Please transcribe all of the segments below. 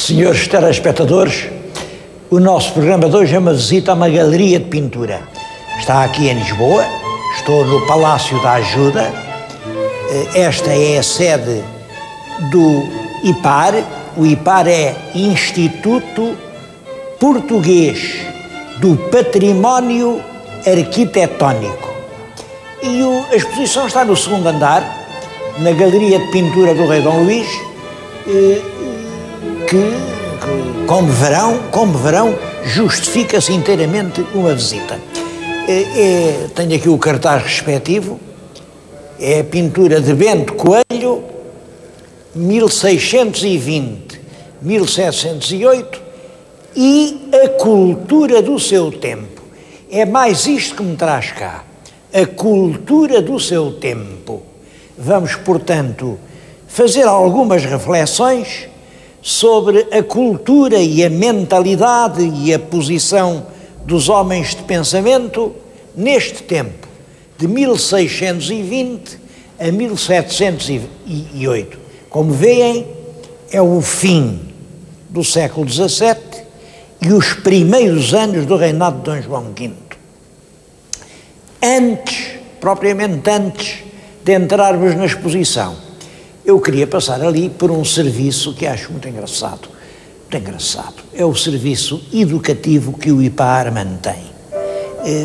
Senhores telespectadores, o nosso programa de hoje é uma visita a uma galeria de pintura. Está aqui em Lisboa, estou no Palácio da Ajuda. Esta é a sede do IPAR. O IPAR é Instituto Português do Património Arquitetónico. E a exposição está no segundo andar, na Galeria de Pintura do Rei Dom Luís, que como verão, justifica-se inteiramente uma visita. Tenho aqui o cartaz respectivo, é a pintura de Bento Coelho, 1620-1708, e a cultura do seu tempo. É mais isto que me traz cá, a cultura do seu tempo. Vamos, portanto, fazer algumas reflexões sobre a cultura e a mentalidade e a posição dos homens de pensamento neste tempo, de 1620 a 1708. Como veem, é o fim do século XVII e os primeiros anos do reinado de Dom João V. Propriamente antes de entrarmos na exposição, eu queria passar ali por um serviço que acho muito engraçado. Muito engraçado. É o serviço educativo que o IPAR mantém.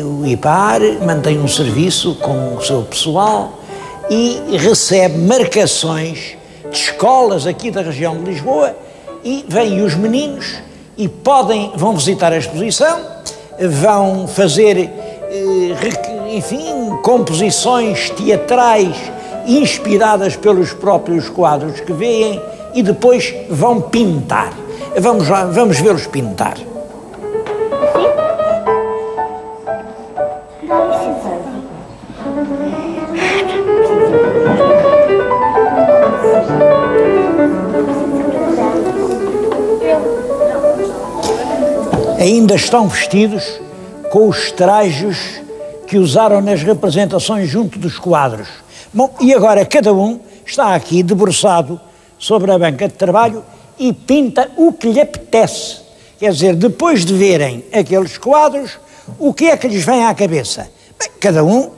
O IPAR mantém um serviço com o seu pessoal e recebe marcações de escolas aqui da região de Lisboa, e vêm os meninos e vão visitar a exposição, vão fazer, composições teatrais inspiradas pelos próprios quadros que veem, e depois vão pintar. Vamos vê-los pintar. Ainda estão vestidos com os trajes que usaram nas representações junto dos quadros. Bom, e agora cada um está aqui debruçado sobre a banca de trabalho e pinta o que lhe apetece. Quer dizer, depois de verem aqueles quadros, o que é que lhes vem à cabeça? Bem, cada um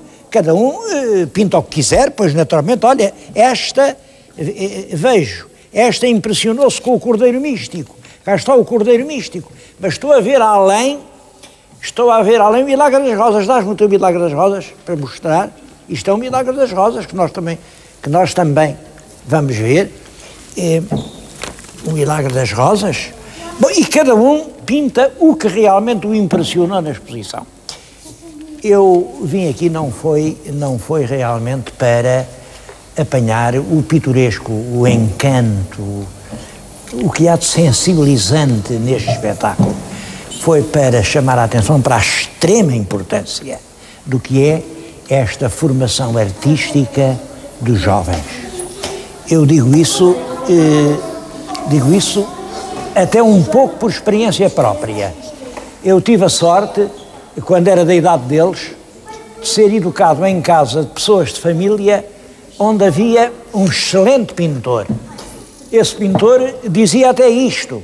pinta o que quiser, pois naturalmente, olha, esta impressionou-se com o Cordeiro Místico. Cá está o Cordeiro Místico, mas estou a ver além o Milagre das Rosas. Dás-me o teu Milagre das Rosas para mostrar. Isto é o Milagre das Rosas que nós também vamos ver. O Milagre das Rosas. Bom, e cada um pinta o que realmente o impressionou na exposição. Eu vim aqui não foi realmente para apanhar o pitoresco, o encanto, o que há de sensibilizante neste espetáculo. Foi para chamar a atenção para a extrema importância do que é esta formação artística dos jovens. Eu digo isso até um pouco por experiência própria. Eu tive a sorte, quando era da idade deles, de ser educado em casa de pessoas de família onde havia um excelente pintor. Esse pintor dizia até isto: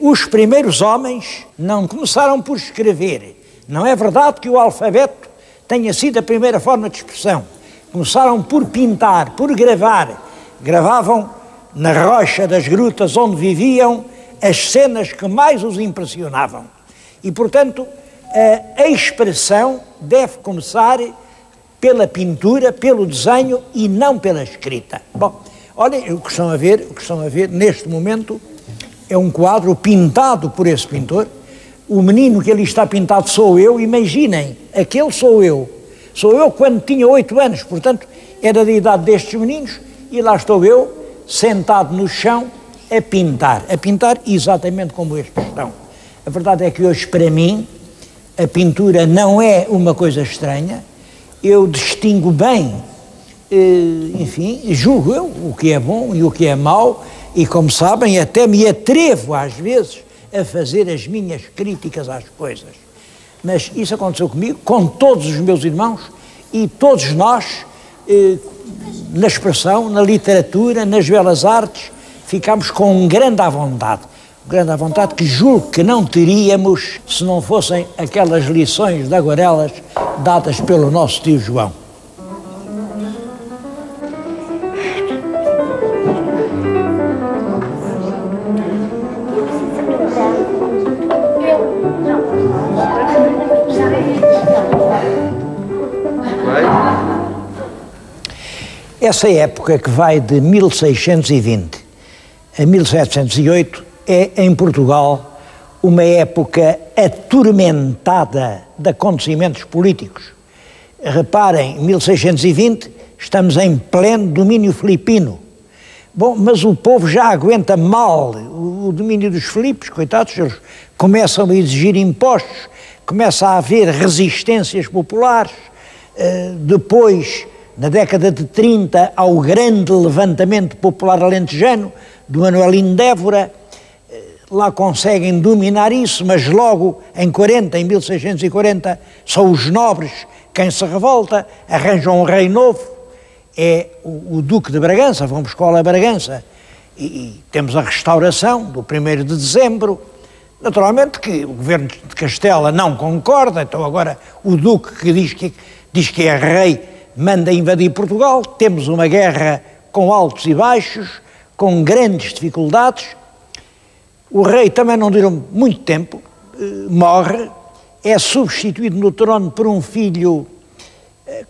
os primeiros homens não começaram por escrever. Não é verdade que o alfabeto tenha sido a primeira forma de expressão. Começaram por pintar, por gravar. Gravavam na rocha das grutas onde viviam as cenas que mais os impressionavam. E, portanto, a expressão deve começar pela pintura, pelo desenho e não pela escrita. Bom, olhem, o que estão a ver neste momento é um quadro pintado por esse pintor. O menino que ali está pintado sou eu, imaginem, aquele sou eu. Sou eu quando tinha 8 anos, portanto, era da idade destes meninos, e lá estou eu, sentado no chão, a pintar exatamente como estes estão. A verdade é que hoje, para mim, a pintura não é uma coisa estranha. Eu distingo bem, julgo eu o que é bom e o que é mau, e como sabem, até me atrevo às vezes a fazer as minhas críticas às coisas. Mas isso aconteceu comigo, com todos os meus irmãos, e todos nós, na expressão, na literatura, nas belas artes, ficámos com um grande à vontade que julgo que não teríamos se não fossem aquelas lições de aguarelas dadas pelo nosso tio João. Essa época, que vai de 1620 a 1708, é, em Portugal, uma época atormentada de acontecimentos políticos. Reparem, em 1620 estamos em pleno domínio filipino. Bom, mas o povo já aguenta mal o domínio dos Filipes, coitados, eles começam a exigir impostos, começa a haver resistências populares, depois, na década de 30, ao grande levantamento popular alentejano, do Manuelino de Évora, lá conseguem dominar isso, mas logo em 1640, são os nobres quem se revolta, arranjam um rei novo, é o Duque de Bragança, vão buscar a Bragança, e temos a restauração do 1º de dezembro, naturalmente que o governo de Castela não concorda, então agora o Duque que diz que é rei manda invadir Portugal, temos uma guerra com altos e baixos, com grandes dificuldades. O rei também não durou muito tempo, morre, é substituído no trono por um filho,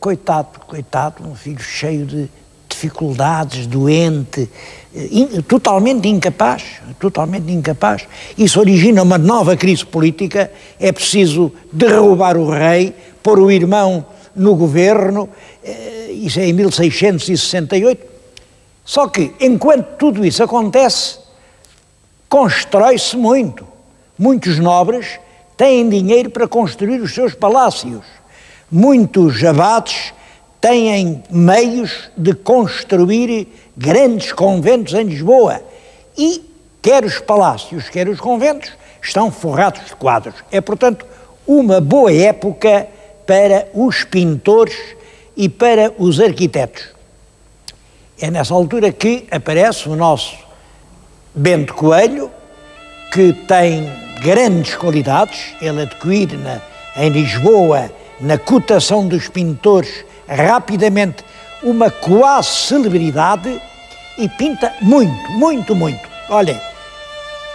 coitado, um filho cheio de dificuldades, doente, totalmente incapaz. Isso origina uma nova crise política, é preciso derrubar o rei, pôr o irmão no governo, isso é em 1668, só que enquanto tudo isso acontece, constrói-se muito. Muitos nobres têm dinheiro para construir os seus palácios, muitos abades têm meios de construir grandes conventos em Lisboa e quer os palácios, quer os conventos estão forrados de quadros. É, portanto, uma boa época para os pintores e para os arquitetos. É nessa altura que aparece o nosso Bento Coelho, que tem grandes qualidades, ele adquire em Lisboa, na cotação dos pintores, rapidamente uma quase celebridade e pinta muito. Olhem,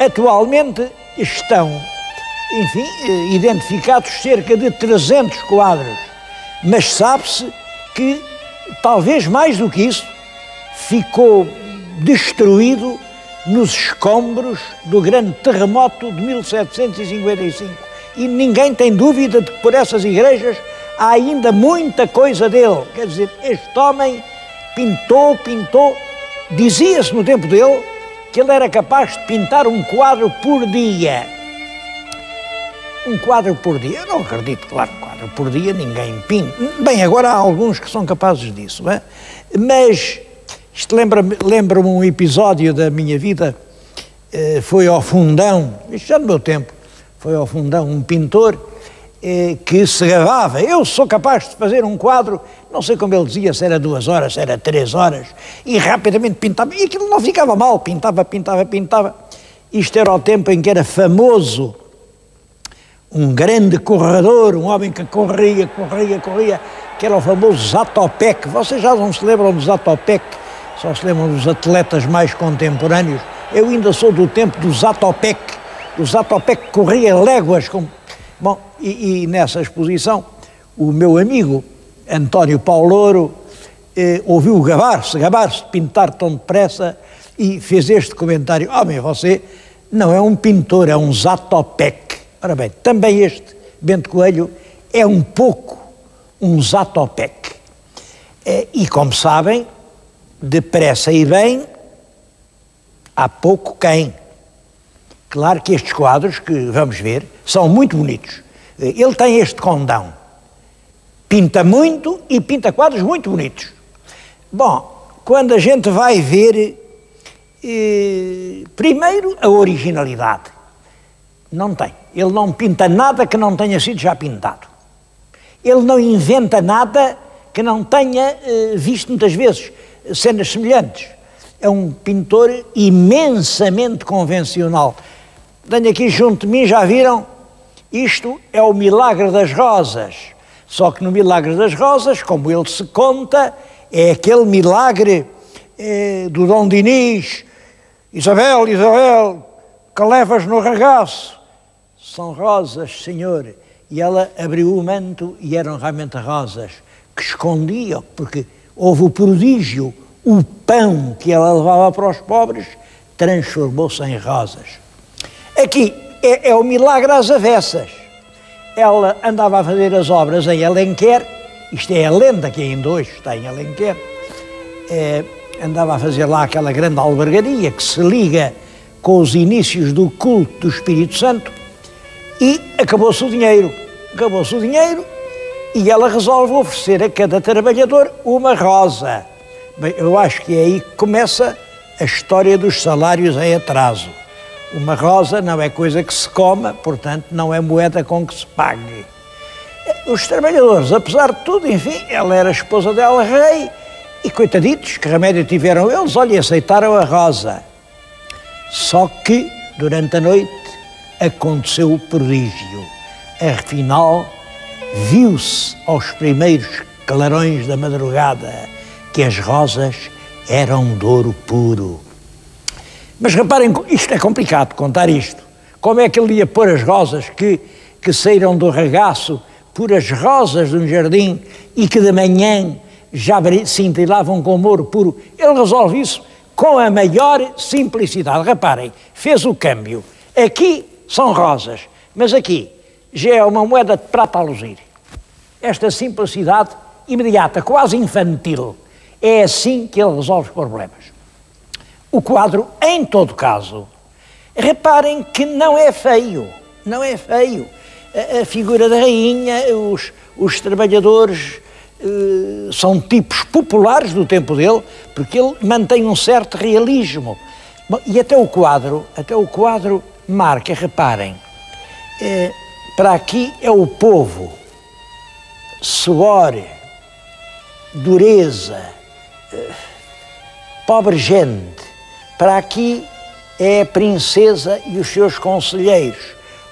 atualmente estão, identificados cerca de 300 quadros, mas sabe-se que, talvez mais do que isso, ficou destruído nos escombros do grande terremoto de 1755. E ninguém tem dúvida de que por essas igrejas há ainda muita coisa dele. Quer dizer, este homem pintou, dizia-se no tempo dele que ele era capaz de pintar um quadro por dia. Eu não acredito, claro, um quadro por dia ninguém pinta. Bem, agora há alguns que são capazes disso, não é? Mas isto lembra-me um episódio da minha vida, foi ao Fundão, isto já no meu tempo, foi ao Fundão um pintor que se gabava, eu sou capaz de fazer um quadro, não sei como ele dizia, se era 2 horas, se era 3 horas, e rapidamente pintava, e aquilo não ficava mal, pintava. Isto era o tempo em que era famoso um grande corredor, um homem que corria, que era o famoso Zatopek. Vocês já não se lembram do Zatopek, só se lembram dos atletas mais contemporâneos. Eu ainda sou do tempo do Zatopek. O Zatopek corria léguas. Bom, e nessa exposição, o meu amigo António Paulouro ouviu gabar-se de pintar tão depressa e fez este comentário: homem, você não é um pintor, é um Zatopek. Ora bem, também este Bento Coelho é um pouco um Zatopek. E como sabem, depressa e bem, há pouco quem. Claro que estes quadros que vamos ver são muito bonitos. Ele tem este condão. Pinta muito e pinta quadros muito bonitos. Bom, quando a gente vai ver, primeiro, a originalidade. Não tem. Ele não pinta nada que não tenha sido já pintado. Ele não inventa nada que não tenha visto muitas vezes cenas semelhantes. é um pintor imensamente convencional. Tenho aqui junto de mim, já viram? Isto é o Milagre das Rosas. Só que no Milagre das Rosas, como ele se conta, é aquele milagre do Dom Dinis. Isabel, Isabel, que levas no regaço? São rosas, senhor. E ela abriu o manto e eram realmente rosas que escondiam, porque houve o prodígio, o pão que ela levava para os pobres transformou-se em rosas. Aqui é o milagre às avessas. Ela andava a fazer as obras em Alenquer, isto é a lenda que ainda hoje está em Alenquer, andava a fazer lá aquela grande albergaria que se liga com os inícios do culto do Espírito Santo, e acabou-se o dinheiro e ela resolve oferecer a cada trabalhador uma rosa. Bem, eu acho que é aí que começa a história dos salários em atraso. Uma rosa não é coisa que se coma, portanto não é moeda com que se pague. Os trabalhadores, apesar de tudo, enfim, ela era a esposa dela, rei, e coitaditos, que remédio tiveram eles, olha, aceitaram a rosa. Só que, durante a noite, aconteceu o prodígio. Afinal, viu-se aos primeiros clarões da madrugada que as rosas eram de ouro puro. Mas reparem, isto é complicado contar isto. Como é que ele ia pôr as rosas que saíram do regaço, pôr as rosas de um jardim e que de manhã já cintilavam com ouro puro? Ele resolve isso com a maior simplicidade. Reparem, fez o câmbio. Aqui são rosas, mas aqui já é uma moeda de prata a luzir. Esta simplicidade imediata, quase infantil, é assim que ele resolve os problemas. O quadro, em todo caso, reparem que não é feio. A figura da rainha, os trabalhadores são tipos populares do tempo dele, porque ele mantém um certo realismo. Bom, e até o quadro marca, reparem, para aqui é o povo, suor, dureza, pobre gente. Para aqui é a princesa e os seus conselheiros.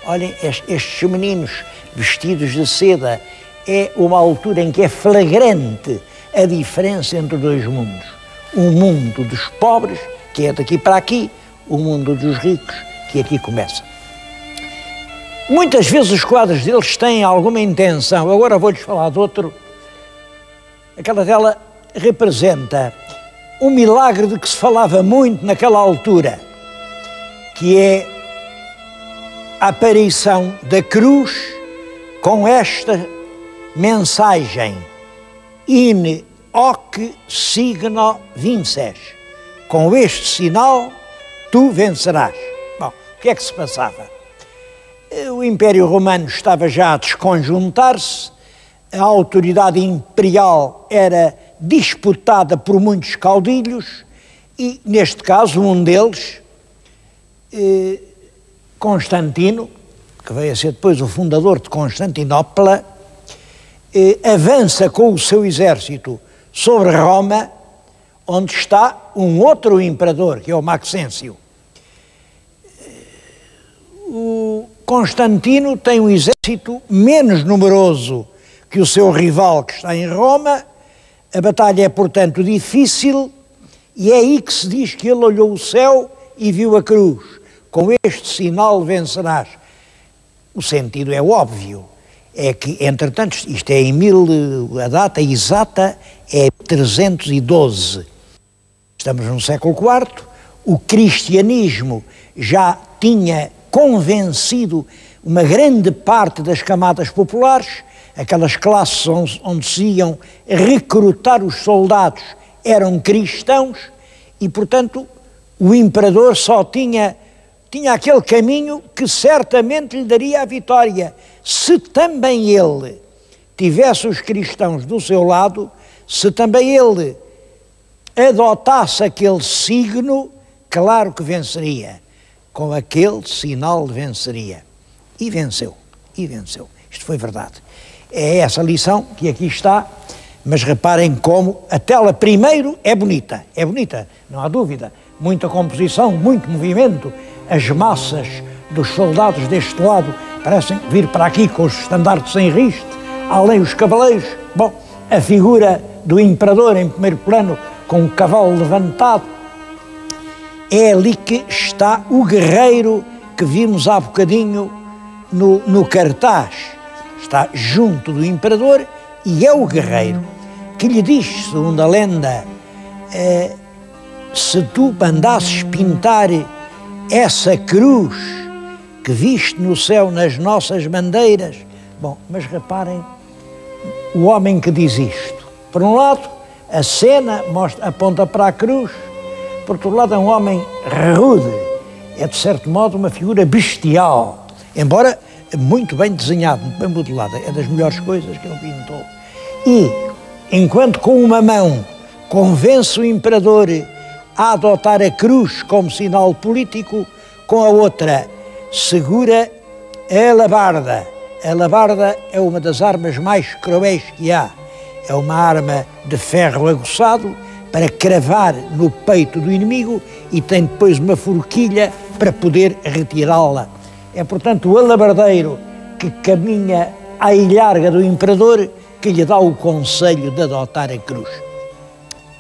Olhem, estes meninos vestidos de seda, é uma altura em que é flagrante a diferença entre dois mundos. O mundo dos pobres, que é daqui para aqui, o mundo dos ricos, que aqui começa. Muitas vezes os quadros deles têm alguma intenção. Agora vou-lhes falar de outro. Aquela dela representa um milagre de que se falava muito naquela altura, que é a aparição da cruz com esta mensagem: in hoc signo vinces. Com este sinal tu vencerás. Bom, o que é que se passava? O Império Romano estava já a desconjuntar-se, a autoridade imperial era disputada por muitos caudilhos e, neste caso, um deles, Constantino, que veio a ser depois o fundador de Constantinopla, avança com o seu exército sobre Roma, onde está um outro imperador, que é o Maxêncio. O Constantino tem um exército menos numeroso que o seu rival, que está em Roma. A batalha é, portanto, difícil, e é aí que se diz que ele olhou o céu e viu a cruz. Com este sinal vencerás. O sentido é óbvio, é que, entretanto, isto é a data exata é 312. Estamos no século IV, o cristianismo já tinha convencido uma grande parte das camadas populares, aquelas classes onde se iam recrutar os soldados eram cristãos e, portanto, o imperador só tinha aquele caminho que certamente lhe daria a vitória. Se também ele tivesse os cristãos do seu lado, se também ele adotasse aquele signo, claro que venceria. Com aquele sinal venceria. E venceu. Isto foi verdade. É essa lição que aqui está, Mas reparem como a tela primeiro é bonita, não há dúvida. Muita composição, muito movimento. As massas dos soldados deste lado parecem vir para aqui com os estandartes em riste, além os cavaleiros. Bom, a figura do imperador em primeiro plano, com o cavalo levantado. É ali que está o guerreiro que vimos há bocadinho no cartaz. Está junto do imperador e é o guerreiro que lhe diz, segundo a lenda, se tu mandasses pintar essa cruz que viste no céu nas nossas bandeiras. Bom, mas reparem o homem que diz isto. Por um lado, a cena aponta para a cruz, por outro lado é um homem rude, é de certo modo uma figura bestial, embora muito bem desenhado, muito bem modelado, é das melhores coisas que ele pintou. E, enquanto com uma mão convence o imperador a adotar a cruz como sinal político, com a outra segura a alabarda. A alabarda é uma das armas mais cruéis que há. É uma arma de ferro aguçado para cravar no peito do inimigo e tem depois uma forquilha para poder retirá-la. É, portanto, o alabardeiro que caminha à ilharga do imperador que lhe dá o conselho de adotar a cruz.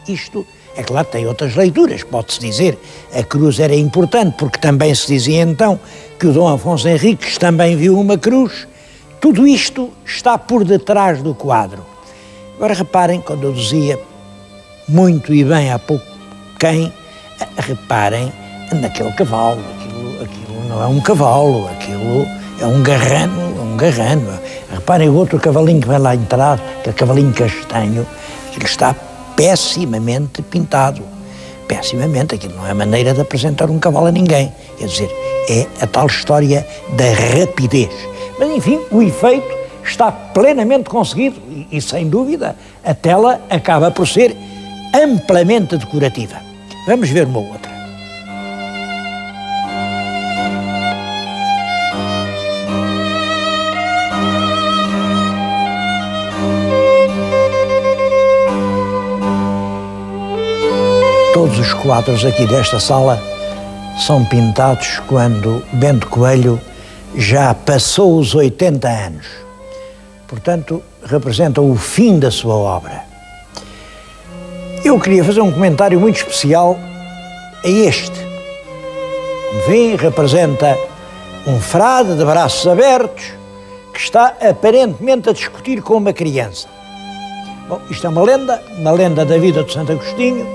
Isto, é claro, tem outras leituras, pode-se dizer. A cruz era importante, porque também se dizia então que o Dom Afonso Henriques também viu uma cruz. Tudo isto está por detrás do quadro. Agora reparem, quando eu dizia muito e bem há pouco quem, reparem naquele cavalo. Aquilo não é um cavalo, aquilo é um garrano. Reparem o outro cavalinho que vai lá entrar, aquele cavalinho castanho, aquilo está pessimamente pintado. Pessimamente, aquilo não é maneira de apresentar um cavalo a ninguém. Quer dizer, é a tal história da rapidez. Mas, enfim, o efeito está plenamente conseguido e, sem dúvida, a tela acaba por ser amplamente decorativa. Vamos ver uma outra. Todos os quadros aqui desta sala são pintados quando Bento Coelho já passou os 80 anos. Portanto, representam o fim da sua obra. Eu queria fazer um comentário muito especial a este. Como vêem, representa um frade de braços abertos que está aparentemente a discutir com uma criança. Bom, isto é uma lenda da vida de Santo Agostinho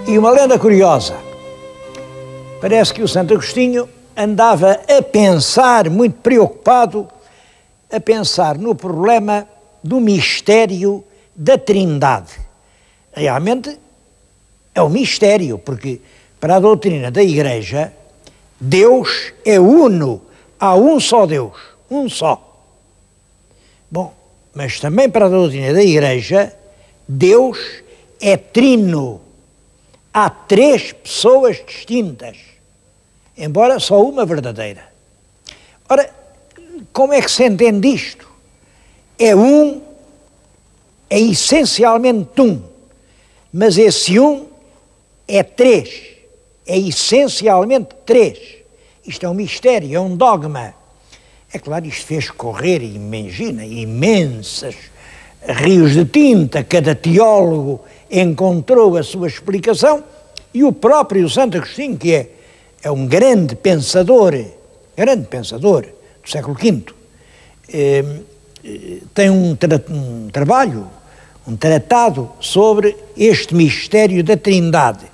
e uma lenda curiosa. Parece que o Santo Agostinho andava a pensar, muito preocupado, a pensar no problema do mistério da Trindade. Realmente é um mistério, porque para a doutrina da Igreja, Deus é uno, há um só Deus, um só. Bom, mas também para a doutrina da Igreja, Deus é trino. Há 3 pessoas distintas, embora só uma verdadeira. Ora, como é que se entende isto? É essencialmente um, mas esse um é 3, é essencialmente 3. Isto é um mistério, é um dogma. É claro, isto fez correr, imagina, imensos rios de tinta, cada teólogo encontrou a sua explicação, e o próprio Santo Agostinho, que é um grande pensador do século V, tem um trabalho, um tratado sobre este mistério da Trindade,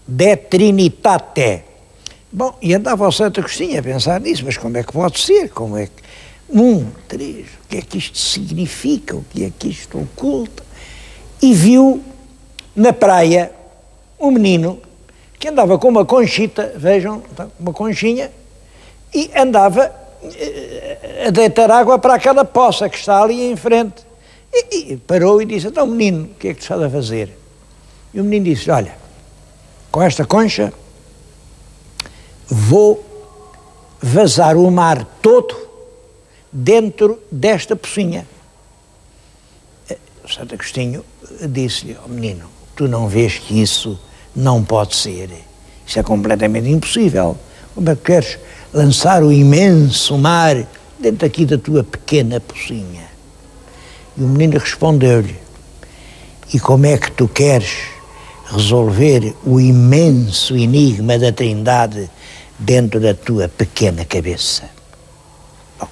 de Trinitate. Bom, e andava o Santo Agostinho a pensar nisso, mas como é que pode ser? Como é que 3, o que é que isto significa? O que é que isto oculta? E viu na praia um menino que andava com uma conchita, vejam, uma conchinha, e andava a deitar água para aquela poça que está ali em frente. E parou e disse: então, menino, o que é que tu estás a fazer? E o menino disse: olha, com esta concha vou vazar o mar todo dentro desta pocinha. Santo Agostinho disse-lhe: "Oh, menino, tu não vês que isso não pode ser? Isso é completamente impossível. Como é que queres lançar o imenso mar dentro aqui da tua pequena pocinha?" E o menino respondeu-lhe: "E como é que tu queres resolver o imenso enigma da Trindade dentro da tua pequena cabeça?" Bom,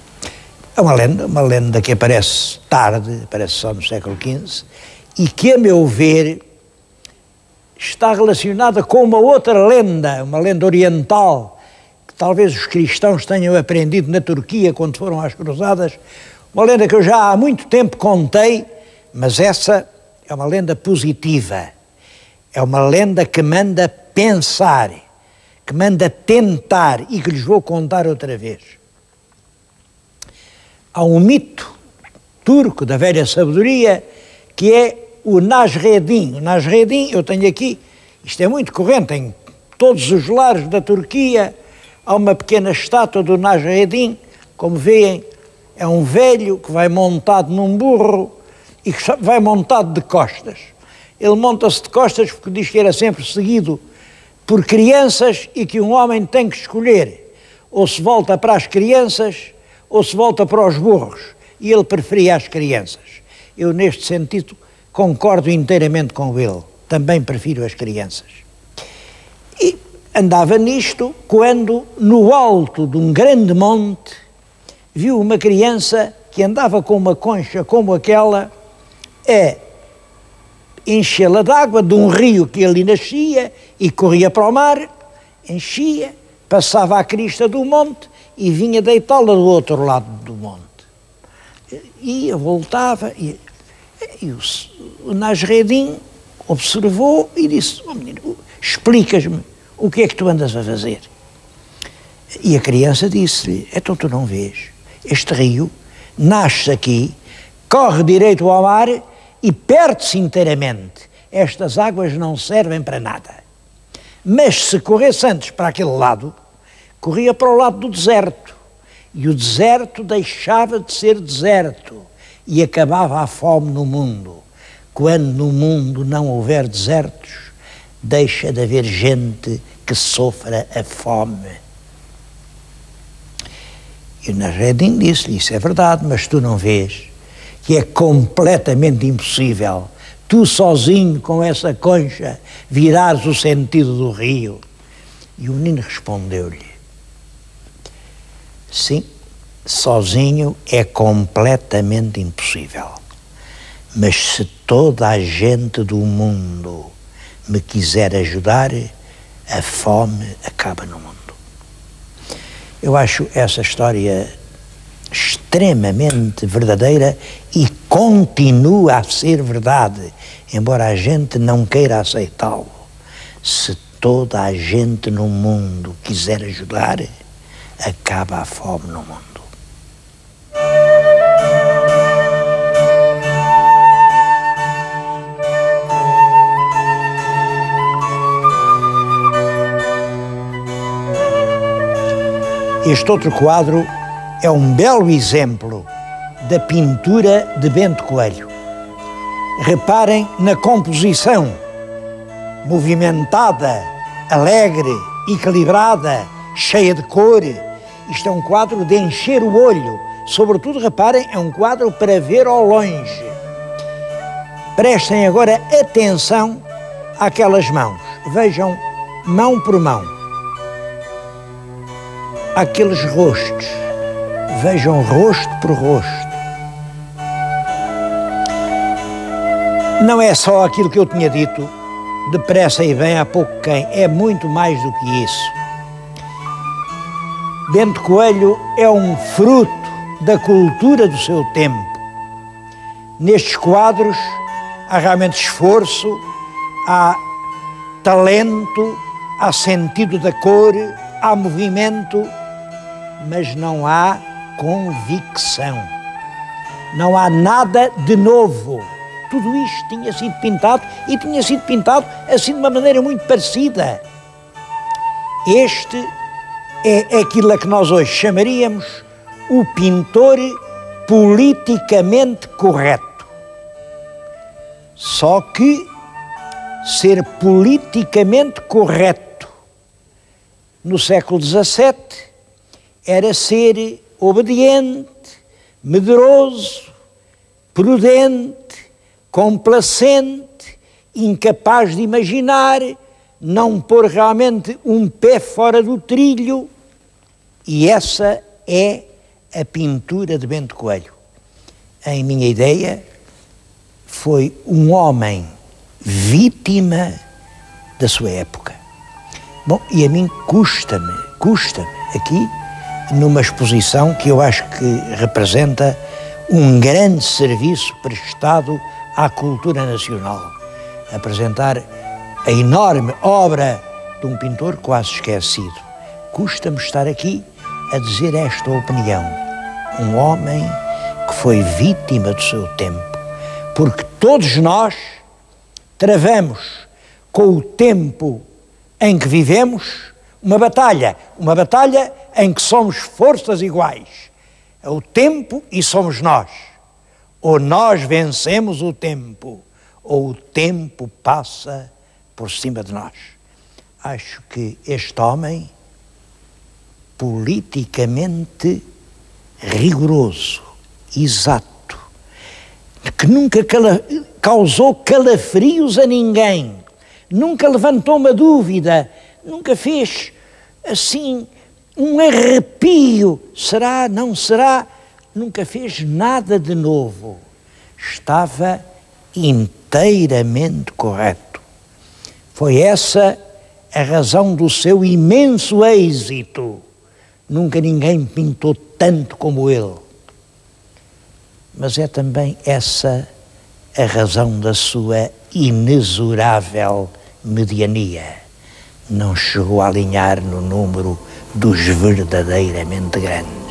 é uma lenda que aparece tarde, aparece só no século XV, e que, a meu ver, está relacionada com uma outra lenda, uma lenda oriental, que talvez os cristãos tenham aprendido na Turquia quando foram às cruzadas, uma lenda que eu já há muito tempo contei, mas essa é uma lenda positiva, é uma lenda que manda pensar, que manda tentar, e que lhes vou contar outra vez. Há um mito turco da velha sabedoria que é o Nasreddin. O Nasreddin, eu tenho aqui, isto é muito corrente em todos os lares da Turquia, há uma pequena estátua do Nasreddin, como veem, é um velho que vai montado num burro e que vai montado de costas. Ele monta-se de costas porque diz que era sempre seguido por crianças e que um homem tem que escolher, ou se volta para as crianças ou se volta para os burros, e ele preferia as crianças. Eu, neste sentido, concordo inteiramente com ele, também prefiro as crianças. E andava nisto quando, no alto de um grande monte, viu uma criança que andava com uma concha como aquela, enchê-la de água de um rio que ali nascia e corria para o mar, enchia, passava à crista do monte e vinha deitá-la do outro lado do monte. Ia, voltava, e o Nasreddin observou e disse: "Oh, menino, explicas-me o que é que tu andas a fazer?" E a criança disse-lhe: "Então tu não vês? Este rio nasce aqui, corre direito ao mar e perde-se inteiramente. Estas águas não servem para nada. Mas se corresse antes para aquele lado, corria para o lado do deserto. E o deserto deixava de ser deserto e acabava a fome no mundo. Quando no mundo não houver desertos, deixa de haver gente que sofra a fome." E o Nasreddin disse-lhe: "Isso é verdade, mas tu não vês que é completamente impossível tu sozinho com essa concha virares o sentido do rio?" E o menino respondeu-lhe: "Sim, sozinho é completamente impossível, mas se toda a gente do mundo me quiser ajudar, a fome acaba no mundo." Eu acho essa história extremamente verdadeira e continua a ser verdade, embora a gente não queira aceitá-lo. Se toda a gente no mundo quiser ajudar, acaba a fome no mundo. Este outro quadro é um belo exemplo da pintura de Bento Coelho. Reparem na composição, movimentada, alegre, equilibrada, cheia de cor. Isto é um quadro de encher o olho. Sobretudo, reparem, é um quadro para ver ao longe. Prestem agora atenção àquelas mãos. Vejam, mão por mão. Aqueles rostos. Vejam rosto por rosto. Não é só aquilo que eu tinha dito, depressa e bem há pouco quem, é muito mais do que isso. Bento Coelho é um fruto da cultura do seu tempo. Nestes quadros há realmente esforço, há talento, há sentido da cor, há movimento, mas não há convicção. Não há nada de novo. Tudo isto tinha sido pintado e tinha sido pintado assim de uma maneira muito parecida. Este é aquilo a que nós hoje chamaríamos o pintor politicamente correto. Só que ser politicamente correto no século XVII era ser obediente, medroso, prudente, complacente, incapaz de imaginar, não pôr realmente um pé fora do trilho. E essa é a pintura de Bento Coelho. Em minha ideia, foi um homem vítima da sua época. Bom, e a mim custa-me aqui, numa exposição que eu acho que representa um grande serviço prestado à cultura nacional, apresentar a enorme obra de um pintor quase esquecido. Custa-me estar aqui a dizer esta opinião. Um homem que foi vítima do seu tempo, porque todos nós travamos com o tempo em que vivemos uma batalha em que somos forças iguais. É o tempo e somos nós. Ou nós vencemos o tempo, ou o tempo passa por cima de nós. Acho que este homem, politicamente rigoroso, exato, que nunca causou calafrios a ninguém, nunca levantou uma dúvida, nunca fez assim um arrepio, será, não será, nunca fez nada de novo. Estava inteiramente correto. Foi essa a razão do seu imenso êxito. Nunca ninguém pintou tanto como ele. Mas é também essa a razão da sua inexorável mediania. Não chegou a alinhar no número dos verdadeiramente grandes.